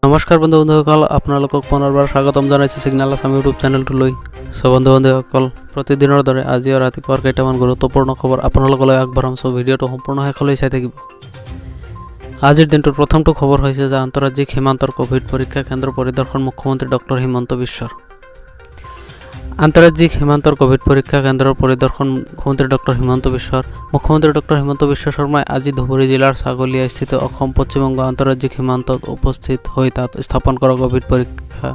নমস্কাৰ বন্ধু বান্ধৱীসকল, আপোনালোকক পুনৰবাৰ স্বাগতম জনাইছোঁ সিগনেল আছাম ইউটিউব চেনেলটোলৈ। বন্ধু বান্ধৱীসকল, প্ৰতিদিনৰ দৰে আজিও ৰাতিপুৱাৰ কেইটামান গুৰুত্বপূৰ্ণ খবৰ আপোনালোকলৈ আগবঢ়াম। ভিডিঅ'টো সম্পূৰ্ণ শেষলৈ চাই থাকিব। আজিৰ দিনটোৰ প্ৰথমটো খবৰ হৈছে যে আন্তঃৰাজ্যিক সীমান্তৰ কোভিড পৰীক্ষা কেন্দ্ৰ পৰিদৰ্শন মুখ্যমন্ত্ৰী ডক্টৰ হিমন্ত বিশ্বৰ। আন্তঃৰাজ্যিক সীমান্তৰ কোভিড পৰীক্ষা কেন্দ্ৰৰ পৰিদৰ্শন মুখ্যমন্ত্ৰী ডক্টৰ হিমন্ত বিশ্বৰ। মুখ্যমন্ত্ৰী ডক্টৰ হিমন্ত বিশ্ব শৰ্মাই আজি ধুবুৰী জিলাৰ ছাগলীয়াস্থিত অসম পশ্চিমবংগ আন্তঃৰাজ্যিক সীমান্তত উপস্থিত হৈ তাত স্থাপন কৰা কোভিড পৰীক্ষা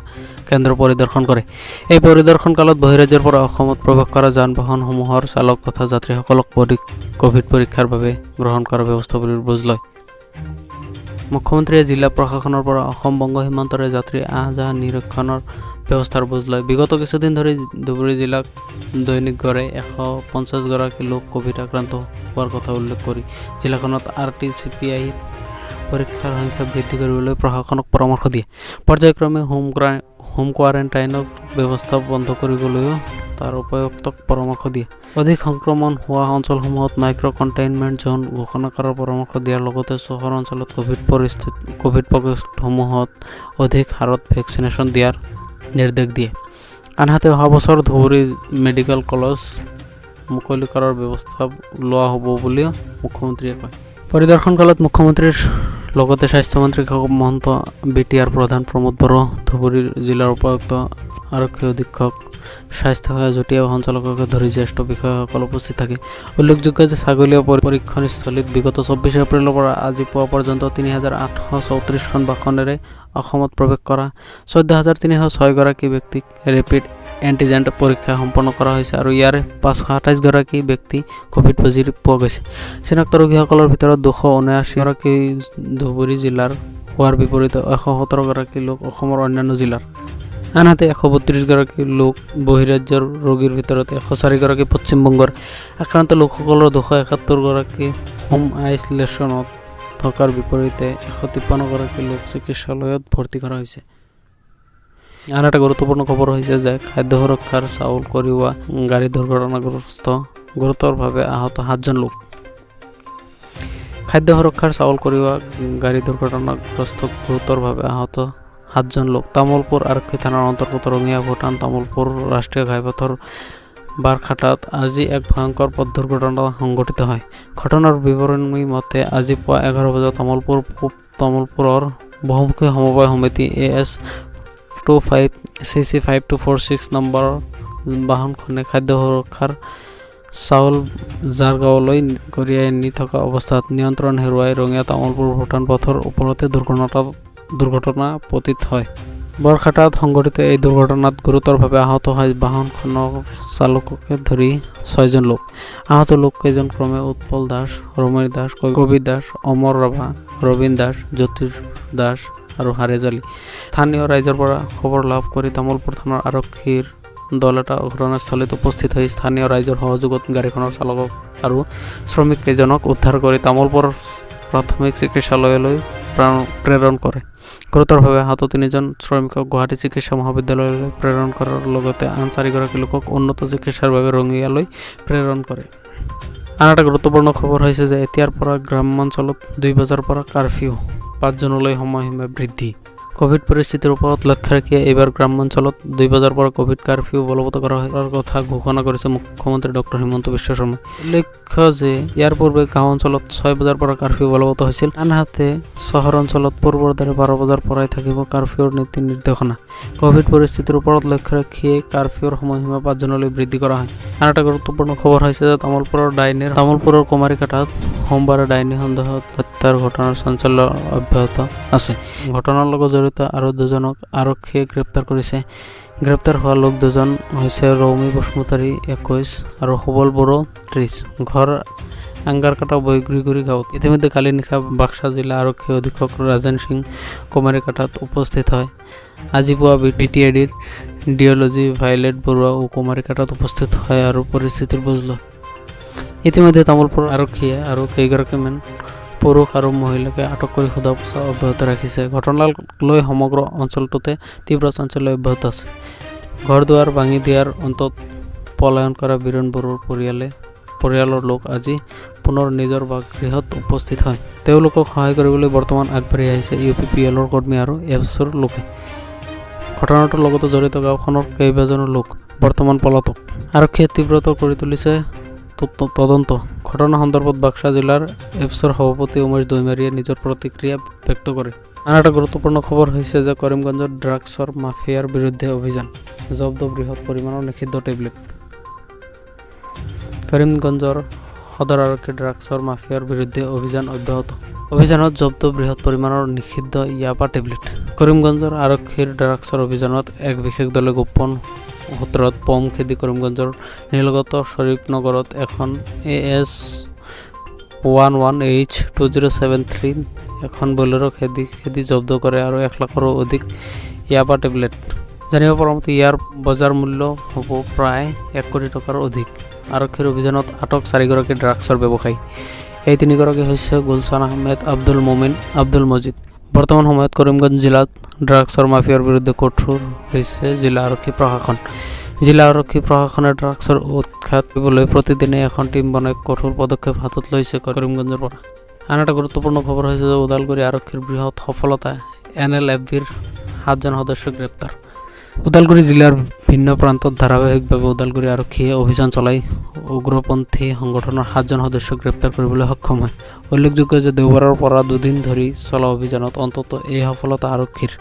কেন্দ্ৰ পৰিদৰ্শন কৰে। এই পৰিদৰ্শন কালত বহিৰাজ্যৰ পৰা অসমত প্ৰৱেশ কৰা যান বাহনসমূহৰ চালক তথা যাত্ৰীসকলক কোভিড পৰীক্ষাৰ বাবে গ্ৰহণ কৰা ব্যৱস্থাবোৰৰ বুজ লয়। মুখ্যমন্ত্ৰীয়ে জিলা প্ৰশাসনৰ পৰা অসম বংগ সীমান্তৰে যাত্ৰী আহ যাহ নিৰীক্ষণৰ ব্যৱস্থাৰ বুজ লয়। বিগত কিছুদিন ধৰি ধুবুৰী জিলাত দৈনিক গড়ে 150 গৰাকী লোক কোভিড আক্ৰান্ত হোৱাৰ কথা উল্লেখ কৰি জিলাখনত RT-CPI পৰীক্ষাৰ সংখ্যা বৃদ্ধি কৰিবলৈ প্ৰশাসনক পৰামৰ্শ দিয়ে। পৰ্যায়ক্ৰমে হোম কোৱাৰেণ্টাইনৰ ব্যৱস্থা বন্ধ কৰিবলৈও তাৰ উপায়ুক্তক পৰামৰ্শ দিয়ে। অধিক সংক্ৰমণ হোৱা অঞ্চলসমূহত মাইক্ৰ কণ্টেইনমেণ্ট জোন ঘোষণা কৰাৰ পৰামৰ্শ দিয়াৰ লগতে চহৰ অঞ্চলত কোভিড পকেটসমূহত অধিক হাৰত ভেকচিনেশ্যন দিয়াৰ নিৰ্দেশ দিয়ে। আনহাতে অহা বছৰ ধুবুৰী মেডিকেল কলেজ মুকলি কৰাৰ ব্যৱস্থা লোৱা হ'ব বুলিও মুখ্যমন্ত্ৰীয়ে কয়। পৰিদৰ্শন কালত মুখ্যমন্ত্ৰীৰ লগতে স্বাস্থ্যমন্ত্ৰী মহন্ত BTR প্ৰধান প্ৰমোদ বড়ো, ধুবুৰী জিলাৰ উপায়ুক্ত, আৰক্ষী অধীক্ষক, স্বাস্থ্য সেৱা যুটীয়া সঞ্চালককে ধৰি জ্যেষ্ঠ বিষয়াসকল উপস্থিত থাকে। উল্লেখযোগ্য যে ছাগলীয়া পৰীক্ষণস্থলীত বিগত 24 এপ্ৰিলৰ পৰা আজি পুৱা পৰ্যন্ত 3834খন বাহনেৰে অসমত প্ৰৱেশ কৰা 14306 গৰাকী ব্যক্তিক ৰেপিড এণ্টিজেন পৰীক্ষা সম্পন্ন কৰা হৈছে আৰু ইয়াৰে 528 গৰাকী ব্যক্তি কোভিড পজিটিভ পোৱা গৈছে। চিনাক্ত ৰোগীসকলৰ ভিতৰত 279 গৰাকী ধুবুৰী জিলাৰ হোৱাৰ বিপৰীতে 117 গৰাকী লোক অসমৰ অন্যান্য জিলাৰ। আনহাতে 132 গৰাকী লোক বহিৰাজ্যৰ ৰোগীৰ ভিতৰত 104 গৰাকী পশ্চিমবংগৰ। আক্ৰান্ত লোকসকলৰ 271 গৰাকী হোম আইচলেশ্যনত থকাৰ বিপৰীতে 153 গৰাকী লোক চিকিৎসালয়ত ভৰ্তি কৰা হৈছে। আন এটা গুৰুত্বপূৰ্ণ খবৰ হৈছে যে খাদ্য সুৰক্ষাৰ চাউল কঢ়িওৱা গাড়ী দুৰ্ঘটনাগ্ৰস্ত গুৰুতৰভাৱে আহত 7জন লোক। খাদ্য সুৰক্ষাৰ চাউল কঢ়িওৱা গাড়ী দুৰ্ঘটনাগ্ৰস্ত গুৰুতৰভাৱে আহত 7জন লোক তামোলপুৰ আৰক্ষী থানাৰ অন্তৰ্গত ৰঙিয়া ভূটান তামোলপুৰ ৰাষ্ট্ৰীয় ঘাইপথৰ বাৰখাটাত আজি এক ভয়ংকৰ পথ দুৰ্ঘটনা সংঘটিত হয়। ঘটনাৰ বিৱৰণী মতে আজি পুৱা 11 বজাত তামোলপুৰৰ বহুমুখী সমবায় সমিতি AS25 CC5246 নম্বৰ বাহনখনে খাদ্য সুৰক্ষাৰ চাউল জাৰগাঁৱলৈ কঢ়িয়াই নি থকা অৱস্থাত নিয়ন্ত্ৰণ হেৰুৱাই ৰঙিয়া তামোলপুৰ ভূটান পথৰ ওপৰতে দুৰ্ঘটনা পতিত হয়। বৰখাটাত সংঘটিত এই দুৰ্ঘটনাত গুৰুতৰভাৱে আহত হয় বাহনখনৰ চালককে ধৰি 6জন লোক। আহত লোককেইজন ক্ৰমে উৎপল দাস, ৰমেশ দাস, কবিৰ দাস, অমৰ ৰাভা, ৰবীন দাস, জ্যোতিৰ দাস আৰু হাৰেজ আলী। স্থানীয় ৰাইজৰ পৰা খবৰ লাভ কৰি তামোলপুৰ থানাৰ আৰক্ষীৰ দল এটা ঘটনাস্থলীত উপস্থিত হৈ স্থানীয় ৰাইজৰ সহযোগত গাড়ীখনৰ চালকক আৰু শ্ৰমিককেইজনক উদ্ধাৰ কৰি তামোলপুৰ প্ৰাথমিক চিকিৎসালয়লৈ প্ৰেৰণ কৰে। গুৰুতৰভাৱে আহত 3জন শ্ৰমিকক গুৱাহাটী চিকিৎসা মহাবিদ্যালয়লৈ প্ৰেৰণ কৰাৰ লগতে আন 4 গৰাকী লোকক উন্নত চিকিৎসাৰ বাবে ৰঙিয়ালৈ প্ৰেৰণ কৰে। আন এটা গুৰুত্বপূৰ্ণ খবৰ হৈছে যে এতিয়াৰ পৰা গ্ৰামাঞ্চলত 2 বজাৰ পৰা কাৰফিউ 5 জুনলৈ সময়সীমা বৃদ্ধি। কোভিড পৰিস্থিতিৰ ওপৰত লক্ষ্য ৰাখি এইবাৰ গ্ৰামাঞ্চলত 2 বজাৰ পৰা কোভিড কাৰফিউ বলবৎ কৰাৰ কথা ঘোষণা কৰিছে মুখ্যমন্ত্ৰী ডক্টৰ হিমন্ত বিশ্ব শৰ্মাই। উল্লেখ্য যে ইয়াৰ পূৰ্বে গাঁও অঞ্চলত 6 বজাৰ পৰা কাৰফিউ বলবৎ হৈছিল। আনহাতে চহৰ অঞ্চলত পূৰ্বৰ দৰে 12 বজাৰ পৰাই থাকিব কাৰফিউৰ নীতি নিৰ্দেশনা। কোভিড পৰিস্থিতিৰ ওপৰত লক্ষ্য ৰাখিয়ে কাৰফিউৰ সময়সীমা 5 জুনলৈ বৃদ্ধি কৰা হয়। আন এটা গুৰুত্বপূৰ্ণ খবৰ হৈছে যে তামোলপুৰৰ কুমাৰীঘাটত সোমবাৰে ডাইনী সন্দেহত হত্যাৰ ঘটনাৰ চাঞ্চল্য অব্যাহত আছে। ঘটনাৰ লগত জড়িত আৰু 2জনক আৰক্ষীয়ে গ্ৰেপ্তাৰ কৰিছে। গ্ৰেপ্তাৰ হোৱা লোক 2জন হৈছে ৰৌমী বসুমতাৰী 21 আৰু সুবল বড়ো 30, ঘৰ আংগাৰকাটা বৈগুৰি গাঁৱত। ইতিমধ্যে কালি নিশা বাক্সা জিলা আৰক্ষী অধীক্ষক ৰাজেন সিং কুমাৰীঘাটাত উপস্থিত হয়। আজি পুৱা BTADৰ ডিঅ'লজি ভাইলেট বৰুৱা কুমাৰীঘাটাত উপস্থিত হয় আৰু পৰিস্থিতিৰ বুজ লয়। ইতিমধ্যে তামোলপুৰ আৰক্ষীয়ে আৰু কেইগৰাকীমান পুৰুষ আৰু মহিলাকে আটক কৰি সোধা পোছা অব্যাহত ৰাখিছে। ঘটনাক লৈ সমগ্ৰ অঞ্চলটোতে তীব্ৰ চাঞ্চল্য অব্যাহত আছে। ঘৰ দুৱাৰ ভাঙি দিয়াৰ অন্তত পলায়ন কৰা বীৰেন বড়োৰ পৰিয়ালৰ লোক আজি পুনৰ নিজৰ বাসগৃহত উপস্থিত হয়। তেওঁলোকক সহায় কৰিবলৈ বৰ্তমান আগবাঢ়ি আহিছে UPPLৰ কৰ্মী আৰু এফছৰ লোকে। ঘটনাটোৰ লগতে জড়িত গাঁওখনৰ কেইবাজনো লোক বৰ্তমান পলাতক। আৰক্ষীয়ে তীব্ৰতৰ কৰি তুলিছে তদন্ত। ঘটনা সন্দৰ্ভত বাক্সা জিলাৰ এফছৰ সভাপতি উমেশ দৈমাৰীয়ে নিজৰ প্ৰতিক্ৰিয়া ব্যক্ত কৰে। আন এটা গুৰুত্বপূৰ্ণ খবৰ হৈছে যে কৰিমগঞ্জত ড্ৰাগছৰ মাফিয়াৰ বিৰুদ্ধে অভিযান, জব্দ বৃহৎ পৰিমাণৰ নিষিদ্ধ টেবলেট। কৰিমগঞ্জৰ সদৰ আৰক্ষীৰ ড্ৰাগছৰ মাফিয়াৰ বিৰুদ্ধে অভিযান অব্যাহত। অভিযানত জব্দ বৃহৎ পৰিমাণৰ নিষিদ্ধ ইয়াবা টেবলেট। কৰিমগঞ্জৰ আৰক্ষীৰ ড্ৰাগছৰ অভিযানত এক বিশেষ দলে গোপন সূত্ৰত পম খেদি কৰিমগঞ্জৰ নীলগত শ্বৰীফনগৰত এখন AS11H2073 এখন বলেৰো খেদি জব্দ কৰে আৰু 1 লাখৰো অধিক ইয়াবা টেবলেট। জানিব পৰা মতে ইয়াৰ বজাৰ মূল্য হ'ব প্ৰায় 1 কোটি টকাৰ অধিক। আৰক্ষীৰ অভিযানত আটক 4গৰাকী ড্ৰাগছৰ ব্যৱসায়ী। এই 3গৰাকী হৈছে গুলছান আহমেদ, আব্দুল মোমিন, আব্দুল মজিদ। বৰ্তমান সময়ত কৰিমগঞ্জ জিলাত ড্ৰাগছৰ মাফিয়াৰ বিৰুদ্ধে কঠোৰ হৈছে জিলা আৰক্ষী প্ৰশাসন। জিলা আৰক্ষী প্ৰশাসনে ড্ৰাগছৰ উৎখাত কৰিবলৈ প্ৰতিদিনে এখন টীম বনাই কঠোৰ পদক্ষেপ হাতত লৈছে কৰিমগঞ্জৰ পৰা। আন এটা গুৰুত্বপূৰ্ণ খবৰ হৈছে যে ওদালগুৰি আৰক্ষীৰ বৃহৎ সফলতা, NLFBৰ 7জন সদস্য গ্ৰেপ্তাৰ। ওদালগুৰি জিলাৰ ভিন্ন প্ৰান্তত ধাৰাবাহিকভাৱে ওদালগুৰি আৰক্ষীয়ে অভিযান চলাই উগ্ৰপন্থী সংগঠনৰ 7জন সদস্য গ্ৰেপ্তাৰ কৰিবলৈ সক্ষম হয়। উল্লেখযোগ্য যে দেওবাৰৰ পৰা 2 দিন ধৰি চলা অভিযানত অন্ততঃ এই সফলতা আৰক্ষীৰ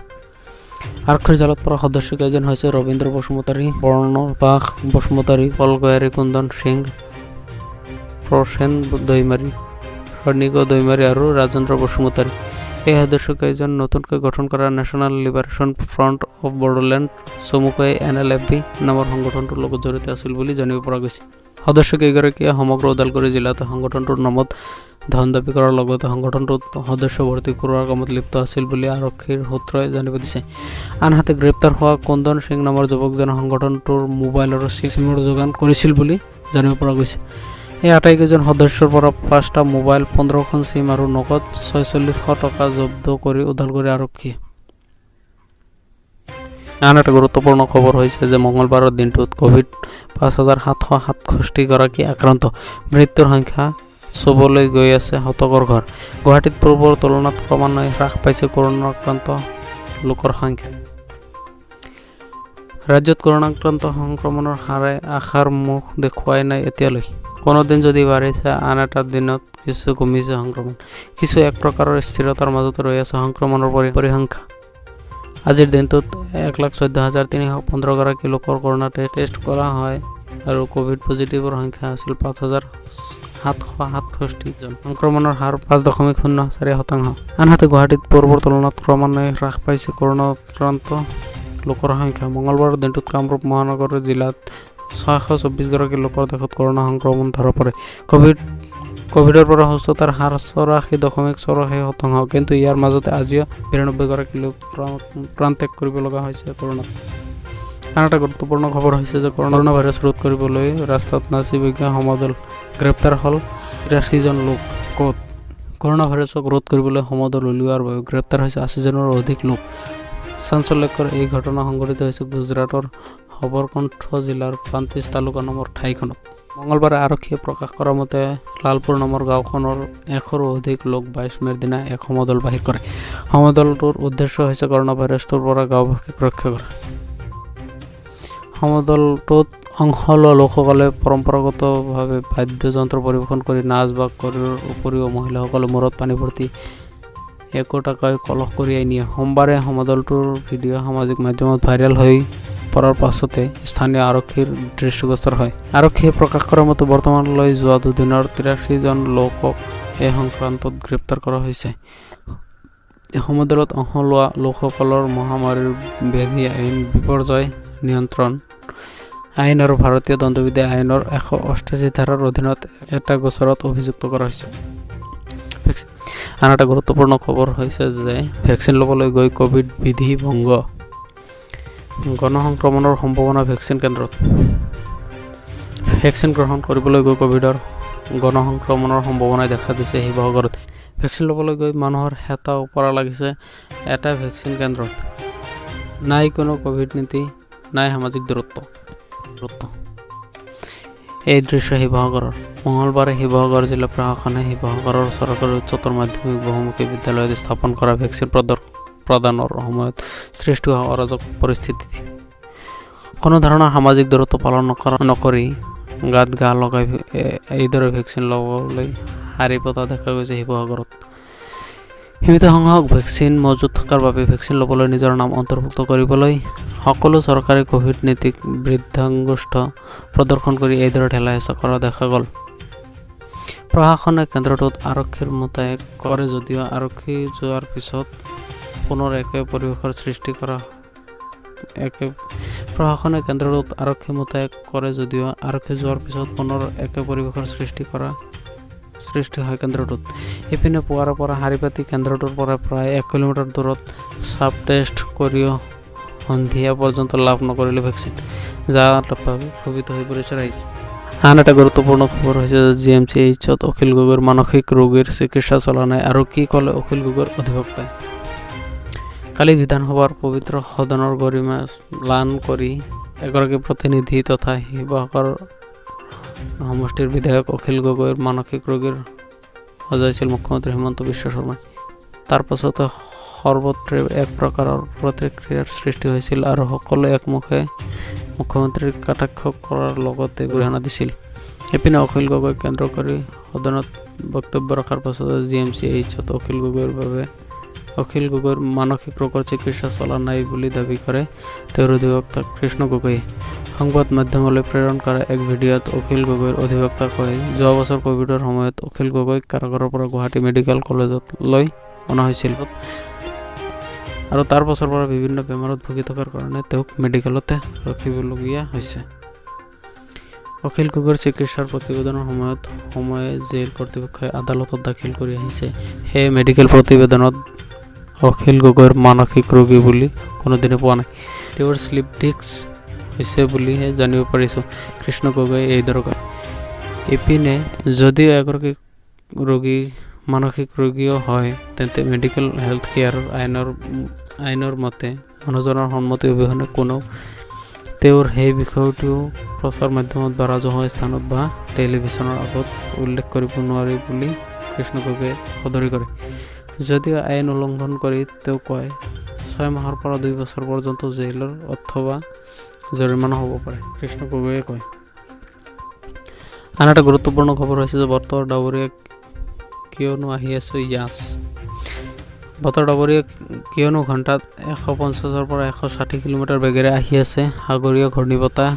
জালত পৰা সদস্যকেইজন হৈছে ৰবীন্দ্ৰ বসুমতাৰী, বৰ্ণবাস বসুমতাৰী, পলগয়াৰী কুন্দন সিং, প্ৰসেন দৈমাৰী, স্বৰ্ণিক দৈমাৰী আৰু ৰাজেন্দ্ৰ বসুমতাৰী। এই সদস্যকেইজন নতুনকৈ গঠন কৰা national liberation front of Bodoland চমুকৈ NLFB নামৰ সংগঠনটোৰ লগত জড়িত আছিল বুলি জানিব পৰা গৈছে। সদস্যকেইগৰাকীয়ে সমগ্ৰ ওদালগুৰি জিলাত সংগঠনটোৰ নামত ধন দাবী কৰাৰ লগতে সংগঠনটোত সদস্য ভৰ্তি কৰোৱাৰ কামত লিপ্ত আছিল বুলি আৰক্ষীৰ সূত্ৰই জানিব দিছে। আনহাতে গ্ৰেপ্তাৰ হোৱা কুন্দন সিং নামৰ যুৱকজনে সংগঠনটোৰ মোবাইল আৰু চিমৰ যোগান কৰিছিল বুলি জানিব পৰা গৈছে। এই আটাইকেইজন সদস্যৰ পৰা 5টা মোবাইল, 15খন চিম আৰু নগদ 4600 টকা জব্দ কৰি ওদালগুৰি আৰক্ষীয়ে। আন এটা গুৰুত্বপূৰ্ণ খবৰ হৈছে যে মঙলবাৰৰ দিনটোত ক'ভিড 5767 গৰাকী আক্ৰান্ত, মৃত্যুৰ সংখ্যা চুবলৈ গৈ আছে শতকৰ ঘৰ। গুৱাহাটীত পূৰ্বৰ তুলনাত ক্ৰমান্বয়ে হ্ৰাস পাইছে কৰোনা আক্ৰান্ত লোকৰ সংখ্যা। ৰাজ্যত কৰোনা আক্ৰান্ত সংক্ৰমণৰ হাৰে আশাৰ মুখ দেখুৱাই নাই এতিয়ালৈ। কোনো দিন যদি বাঢ়িছে, আন এটা দিনত কিছু কমিছে সংক্ৰমণ। কিছু এক প্ৰকাৰৰ স্থিৰতাৰ মাজতে ৰৈ আছে সংক্ৰমণৰ পৰিসংখ্যা। আজিৰ দিনটোত 1,14,315 গৰাকী লোকৰ কৰোনা টেষ্ট কৰা হয় আৰু ক'ভিড পজিটিভৰ সংখ্যা আছিল 5,767 জন। সংক্ৰমণৰ হাৰ 5.04%। আনহাতে গুৱাহাটীত পূৰ্বৰ তুলনাত ক্ৰমান্বয়ে হ্ৰাস পাইছে কৰোনা আক্ৰান্ত লোকৰ সংখ্যা। মঙলবাৰৰ দিনটোত কামৰূপ মহানগৰ জিলাত 624 গৰাকী লোকৰ দেশত কৰোনা সংক্ৰমণ ধৰা পৰে। ক'ভিডৰ পৰা সুস্থতাৰ হাৰ 84.84%, কিন্তু ইয়াৰ মাজতে আজিও 92 গৰাকী লোক প্ৰাণ ত্যাগ কৰিব লগা হৈছে কৰোনাত। আন এটা গুৰুত্বপূৰ্ণ খবৰ হৈছে যে কৰোনা ভাইৰাছ ৰোধ কৰিবলৈ ৰাস্তাত নাচি বিজ্ঞান সমদল গ্ৰেপ্তাৰ হ'ল 83 জন লোক। ক'ত কৰোনা ভাইৰাছক ৰোধ কৰিবলৈ সমদল উলিওৱাৰ বাবে গ্ৰেপ্তাৰ হৈছে 80 জনৰ অধিক লোক। চাঞ্চল্যকৰ এই ঘটনা সংঘটিত হৈছে গুজৰাটৰ সবৰকণ্ঠ জিলাৰ প্ৰান্তিজ তালুকা নামৰ ঠাইখনত। মঙলবাৰে আৰক্ষীয়ে প্ৰকাশ কৰা মতে লালপুৰ নামৰ গাঁওখনৰ 100ৰো অধিক লোক 22 মে'ৰ দিনা এক সমদল বাহিৰ কৰে। সমদলটোৰ উদ্দেশ্য হৈছে কৰোনা ভাইৰাছটোৰ পৰা গাঁওবাসীক ৰক্ষা কৰা। সমদলটোত অংশ লোৱা লোকসকলে পৰম্পৰাগতভাৱে বাদ্যযন্ত্ৰ পৰিৱেশন কৰি নাচ বাগ কৰাৰ উপৰিও মহিলাসকলে মূৰত পানী ভৰ্তি 1 টাকৈ কলহ কঢ়িয়াই নিয়ে। সোমবাৰে সমদলটোৰ ভিডিঅ' সামাজিক মাধ্যমত ভাইৰেল হৈ পৰাৰ পাছতে স্থানীয় আৰক্ষীৰ দৃষ্টিগোচৰ হয়। আৰক্ষীয়ে প্ৰকাশ কৰা মতে বৰ্তমানলৈ যোৱা 2 দিনৰ 83 জন লোকক এই সংক্ৰান্তত গ্ৰেপ্তাৰ কৰা হৈছে। সমদলত অংশ লোৱা লোকসকলৰ মহামাৰীৰ ব্যাধি আইন, বিপৰ্যয় নিয়ন্ত্ৰণ আইন আৰু ভাৰতীয় দণ্ডবিধি আইনৰ 188 ধাৰাৰ অধীনত এটা গোচৰত অভিযুক্ত কৰা হৈছে। আন এটা গুৰুত্বপূৰ্ণ খবৰ হৈছে যে ভেকচিন ল'বলৈ গৈ ক'ভিড বিধি ভংগ, গণসংক্ৰমণৰ সম্ভাৱনা ভেকচিন কেন্দ্ৰত। ভেকচিন গ্ৰহণ কৰিবলৈ গৈ ক'ভিডৰ গণসংক্ৰমণৰ সম্ভাৱনাই দেখা দিছে শিৱসাগৰত। ভেকচিন ল'বলৈ গৈ মানুহৰ হেতা ওপৰা লাগিছে এটা ভেকচিন কেন্দ্ৰত। নাই কোনো ক'ভিড নীতি, নাই সামাজিক দূৰত্ব। এই দৃশ্য শিৱসাগৰৰ। মঙলবাৰে শিৱসাগৰ জিলা প্ৰশাসনে শিৱসাগৰৰ চৰকাৰী উচ্চতৰ মাধ্যমিক বহুমুখী বিদ্যালয়ত স্থাপন কৰা ভেকচিন প্ৰদানৰ সময়ত সৃষ্টি হোৱা অৰাজক পৰিস্থিতি। কোনো ধৰণৰ সামাজিক দূৰত্ব পালন নকৰি গাত গা লগাই এইদৰে ভেকচিন ল'বলৈ শাৰী পতা দেখা গৈছে শিৱসাগৰত। সীমিত সংখ্যক ভেকচিন মজুত থকাৰ বাবে ভেকচিন ল'বলৈ নিজৰ নাম অন্তৰ্ভুক্ত কৰিবলৈ সকলো চৰকাৰী কোভিড নীতিক বৃদ্ধাংগুষ্ঠ প্ৰদৰ্শন কৰি এইদৰে ঠেলা হেঁচা কৰা দেখা গ'ল। প্ৰশাসনে কেন্দ্ৰটোত আৰক্ষীৰ মোতায়েন কৰে যদিও আৰক্ষী যোৱাৰ পিছত পুনৰ একে পৰিৱেশৰ সৃষ্টি হয় কেন্দ্ৰটোত। ইপিনে পুৱাৰ পৰা শাৰী পাতি কেন্দ্ৰটোৰ পৰা প্ৰায় 1 কিলোমিটাৰ দূৰত চাব টেষ্ট কৰিও সন্ধিয়া পৰ্যন্ত লাভ নকৰিলে ভেকচিন, যাৰ বাবে ক্ষোভিত হৈ পৰিছে ৰাইজ। আন এটা গুৰুত্বপূৰ্ণ খবৰ হৈছে যে GMCHত অখিল গগৈৰ মানসিক ৰোগীৰ চিকিৎসা চলা নাই। আৰু কি ক'লে অখিল গগৈৰ অধিবক্তাই? কালি বিধানসভাৰ পবিত্ৰ সদনৰ গৰিমা ম্লান কৰি এগৰাকী প্ৰতিনিধি তথা শিৱসাগৰ সমষ্টিৰ বিধায়ক অখিল গগৈৰ মানসিক ৰোগীৰ সজাইছিল মুখ্যমন্ত্ৰী হিমন্ত বিশ্ব শৰ্মাই। তাৰ পাছতে সৰ্বত্ৰে এক প্ৰকাৰৰ প্ৰতিক্ৰিয়াৰ সৃষ্টি হৈছিল আৰু সকলোৱে একমুখে মুখ্যমন্ত্ৰীক কটাক্ষ কৰাৰ লগতে গৰিহণা দিছিল। ইপিনে অখিল গগৈক কেন্দ্ৰ কৰি সদনত বক্তব্য ৰখাৰ পাছতে GMCHত অখিল গগৈৰ মানসিক ৰোগৰ চিকিৎসা চলা নাই বুলি দাবী কৰে তেওঁৰ অধিবক্তা কৃষ্ণ গগৈয়ে। সংবাদ মাধ্যমলৈ প্ৰেৰণ কৰা এক ভিডিঅ'ত অখিল গগৈৰ অধিবক্তা কয়, যোৱা বছৰ কোভিডৰ সময়ত অখিল গগৈক কাৰাগাৰৰ পৰা গুৱাহাটী মেডিকেল কলেজত লৈ অনা হৈছিল আৰু তাৰ পাছৰ পৰা বিভিন্ন বেমাৰত ভুগি থকাৰ কাৰণে তেওঁক মেডিকেলতে ৰাখিবলগীয়া হৈছে। অখিল গগৈৰ চিকিৎসাৰ প্ৰতিবেদনৰ সময়ে জেল কৰ্তৃপক্ষই আদালতত দাখিল কৰি আহিছে। সেই মেডিকেল প্ৰতিবেদনত অখিল গগৈৰ মানসিক ৰোগী বুলি কোনোদিনে পোৱা নাই। তেওঁৰ শ্লিপ ডিস্ক হৈছে বুলিহে জানিব পাৰিছোঁ, কৃষ্ণ গগৈয়ে এইদৰে কয়। ইপিনে যদিও এগৰাকী ৰোগী মানসিক ৰোগীও হয়, তেন্তে মেডিকেল হেল্থ কেয়াৰ আইনৰ মতে মানুহজনৰ সন্মতি অবিহনে কোনেও তেওঁৰ সেই বিষয়টোও প্ৰচাৰ মাধ্যমত বা ৰাজহুৱা স্থানত বা টেলিভিছনৰ আগত উল্লেখ কৰিব নোৱাৰি বুলি কৃষ্ণ গগৈয়ে সদৰি কৰে। যদিও আইন উলংঘন কৰি তেওঁ কয় 6 মাহৰ পৰা 2 বছৰ পৰ্যন্ত জেলৰ অথবা জৰিমনা হ'ব পাৰে, কৃষ্ণ গগৈয়ে কয়। আন এটা গুৰুত্বপূৰ্ণ খবৰ হৈছে যে বতৰ ডাৱৰীয়া কিয়নো আহি আছে ইয়াছ। বতৰ ডাৱৰীয়া কিয়নো ঘণ্টাত 150 পৰা 160 কিলোমিটাৰ বেগেৰে আহি আছে সাগৰীয় ঘূৰ্ণীবতাহ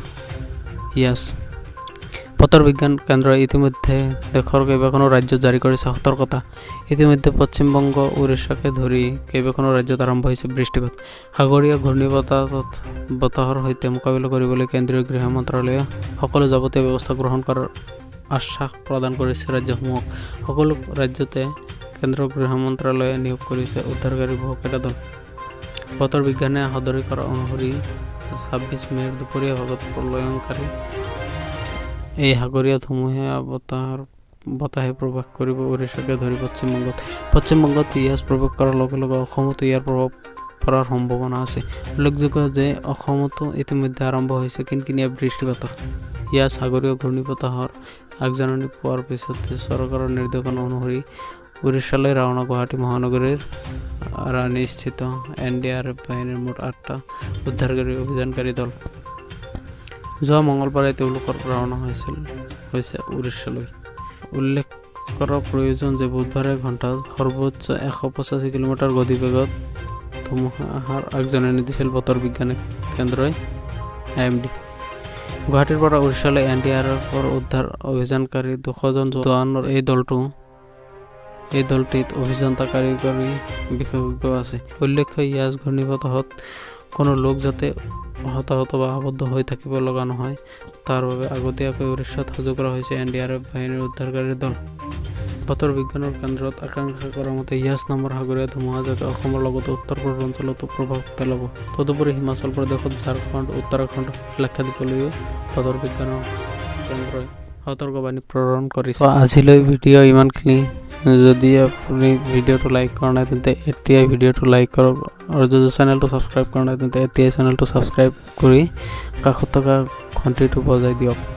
ইয়াছ। বতৰ বিজ্ঞান কেন্দ্ৰই ইতিমধ্যে দেশৰ কেইবাখনো ৰাজ্যত জাৰি কৰিছে সতৰ্কতা। ইতিমধ্যে পশ্চিমবংগ, উৰিষ্যাকে ধৰি কেইবাখনো ৰাজ্যত আৰম্ভ হৈছে বৃষ্টিপাত। সাগৰীয় ঘূৰ্ণীবতাহৰ সৈতে মোকাবিলা কৰিবলৈ কেন্দ্ৰীয় গৃহ মন্ত্ৰালয়ে সকলো যাৱতীয় ব্যৱস্থা গ্ৰহণ কৰাৰ আশ্বাস প্ৰদান কৰিছে ৰাজ্যসমূহক। সকলো ৰাজ্যতে কেন্দ্ৰীয় গৃহ মন্ত্ৰালয়ে নিয়োগ কৰিছে উদ্ধাৰকাৰী বহুকেইটা দল। বতৰ বিজ্ঞানে সদৰি কৰা অনুসৰি 26 মে'ৰ দুপৰীয়া ভাগত প্ৰলয়ংকাৰী এই সাগৰীয় ধুমুহীয়া বতাহে প্ৰৱেশ কৰিব উৰিষ্যাকে ধৰি পশ্চিমবংগত ইয়াছ প্ৰৱেশ কৰাৰ লগে লগে অসমতো ইয়াৰ প্ৰভাৱ পৰাৰ সম্ভাৱনা আছে। উল্লেখযোগ্য যে অসমতো ইতিমধ্যে আৰম্ভ হৈছে কিনকিনীয়া বৃষ্টিপাতৰ। ইয়াছ সাগৰীয় ঘূৰ্ণীবতাহৰ আগজাননী পোৱাৰ পিছতে চৰকাৰৰ নিৰ্দেশনা অনুসৰি উৰিষ্যালৈ ৰাওনা গুৱাহাটী মহানগৰীৰ ৰাণীস্থিত NDRF বাহিনীৰ মুঠ 8টা উদ্ধাৰকাৰী অভিযানকাৰী দল। যোৱা মঙলবাৰে তেওঁলোকৰ ৰাওনা হৈছে উৰিষ্যালৈ। উল্লেখ কৰা প্ৰয়োজন যে বুধবাৰে ঘণ্টাত সৰ্বোচ্চ 185 কিলোমিটাৰ গতিবেগত ধুমুহাৰ আগজাননী দিছিল বতৰ বিজ্ঞান কেন্দ্ৰই IMD। গুৱাহাটীৰ পৰা উৰিষ্যালৈ NDRFৰ উদ্ধাৰ অভিযানকাৰী 200 জন জোৱানৰ এই দলটিত অভিযন্তা কাৰিকৰী বিশেষজ্ঞ আছে। উল্লেখ্য ইয়াছ ঘূৰ্ণীবতাহত কোনো লোক যাতে হতাহত বা আবদ্ধ হৈ থাকিব লগা নহয় তাৰ বাবে আগতীয়াকৈ উৰিষ্যাত সাজু কৰা হৈছে NDRF বাহিনীৰ উদ্ধাৰকাৰী দল। বতৰ বিজ্ঞানৰ কেন্দ্ৰত আকাংক্ষা কৰা মতে ইয়াছ নামৰ সাগৰীয় ধুমুহাজাকে অসমৰ লগতে উত্তৰ পূৰ্বাঞ্চলতো প্ৰভাৱ পেলাব। তদুপৰি হিমাচল প্ৰদেশত, ঝাৰখণ্ড, উত্তৰাখণ্ড, লাক্ষাদ্বীপলৈও বতৰ বিজ্ঞানৰ কেন্দ্ৰই সতৰ্কবাণী প্ৰেৰণ কৰিছে। আজিলৈ ভিডিঅ' ইমানখিনি। যদি আপুনি ভিডিঅ'টো লাইক কৰা নাই তেন্তে এতিয়াই ভিডিঅ'টো লাইক কৰক আৰু যদি চেনেলটো ছাবস্ক্ৰাইব কৰা নাই তেন্তে এতিয়াই চেনেলটো ছাবস্ক্ৰাইব কৰি কাষত থকা ঘণ্টিটো বজাই দিয়ক।